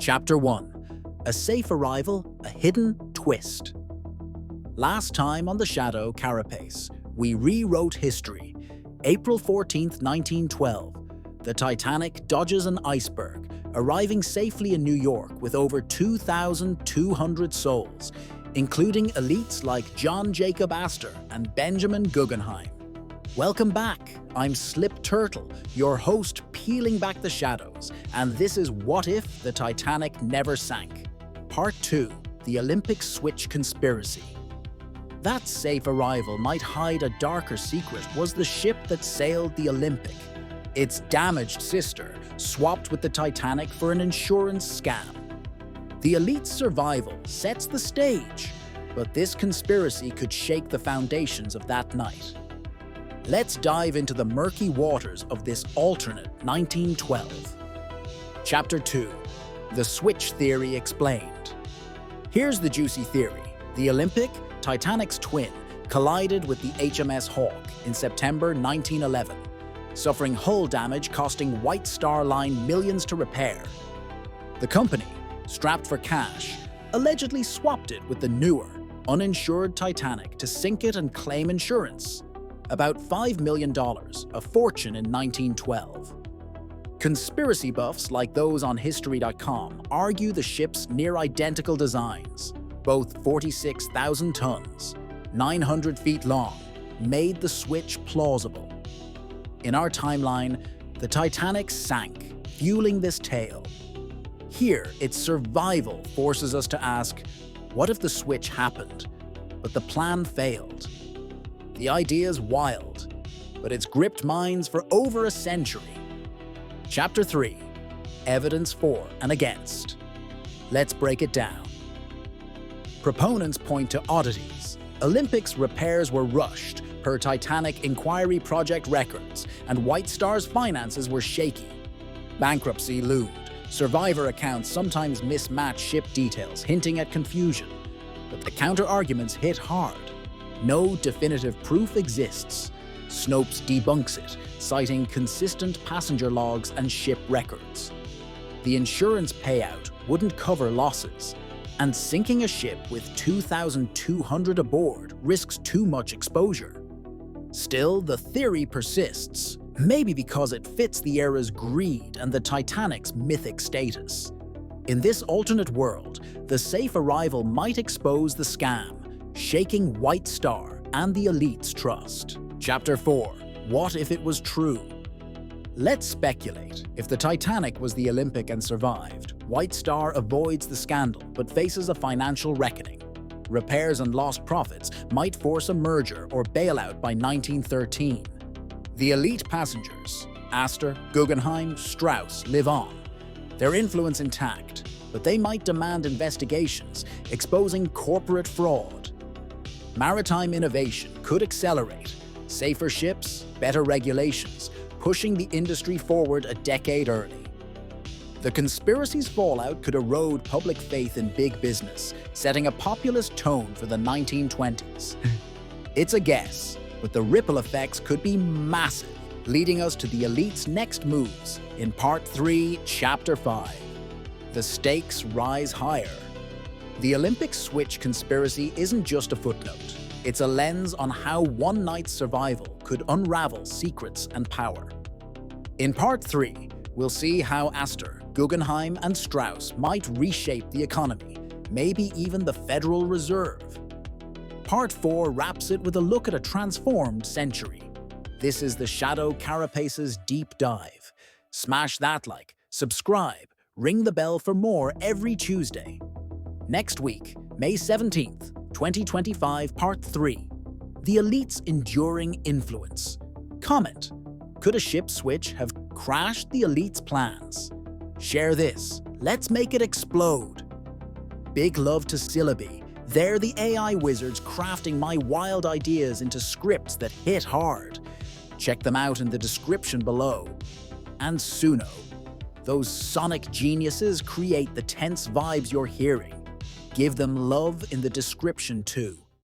Chapter 1. A Safe Arrival, a Hidden Twist. Last time on the Shadow Carapace, we rewrote history. April 14th, 1912. The Titanic dodges an iceberg, arriving safely in New York with over 2,200 souls, including elites like John Jacob Astor and Benjamin Guggenheim. Welcome back. I'm Slip Turtle, your host peeling back the shadows, and this is What If the Titanic Never Sank? Part 2, the Olympic Switch Conspiracy. That safe arrival might hide a darker secret was the ship that sailed the Olympic. Its damaged sister swapped with the Titanic for an insurance scam. The elite's survival sets the stage, but this conspiracy could shake the foundations of that night. Let's dive into the murky waters of this alternate 1912. Chapter 2. The Switch Theory Explained. Here's the juicy theory. The Olympic, Titanic's twin, collided with the HMS Hawke in September 1911, suffering hull damage costing White Star Line millions to repair. The company, strapped for cash, allegedly swapped it with the newer, uninsured Titanic to sink it and claim insurance. About $5 million, a fortune in 1912. Conspiracy buffs like those on History.com argue the ship's near-identical designs, both 46,000 tons, 900 feet long, made the switch plausible. In our timeline, the Titanic sank, fueling this tale. Here, its survival forces us to ask, what if the switch happened, but the plan failed? The idea's wild, but it's gripped minds for over a century. Chapter 3. Evidence for and against. Let's break it down. Proponents point to oddities. Olympics repairs were rushed per Titanic Inquiry Project records, and White Star's finances were shaky. Bankruptcy loomed. Survivor accounts sometimes mismatch ship details, hinting at confusion. But the counter-arguments hit hard. No definitive proof exists. Snopes debunks it, citing consistent passenger logs and ship records. The insurance payout wouldn't cover losses, and sinking a ship with 2,200 aboard risks too much exposure. Still, the theory persists, maybe because it fits the era's greed and the Titanic's mythic status. In this alternate world, the safe arrival might expose the scam, shaking White Star and the elite's trust. Chapter 4. What if it was true? Let's speculate. If the Titanic was the Olympic and survived, White Star avoids the scandal but faces a financial reckoning. Repairs and lost profits might force a merger or bailout by 1913. The elite passengers, Astor, Guggenheim, Strauss, live on. Their influence intact, but they might demand investigations, exposing corporate fraud. Maritime innovation could accelerate. Safer ships, better regulations, pushing the industry forward a decade early. The conspiracy's fallout could erode public faith in big business, setting a populist tone for the 1920s. It's a guess, but the ripple effects could be massive, leading us to the elite's next moves in Part 3, Chapter 5. The stakes rise higher. The Olympic switch conspiracy isn't just a footnote. It's a lens on how one night's survival could unravel secrets and power. In Part 3, we'll see how Astor, Guggenheim, and Strauss might reshape the economy, maybe even the Federal Reserve. Part 4 wraps it with a look at a transformed century. This is the Shadow Carapace's deep dive. Smash that like, subscribe, ring the bell for more every Tuesday. Next week, May 17th, 2025, Part 3. The elite's enduring influence. Comment. Could a ship switch have crashed the elite's plans? Share this. Let's make it explode. Big love to Syllabi. They're the AI wizards crafting my wild ideas into scripts that hit hard. Check them out in the description below. And Suno. Those sonic geniuses create the tense vibes you're hearing. Give them love in the description too.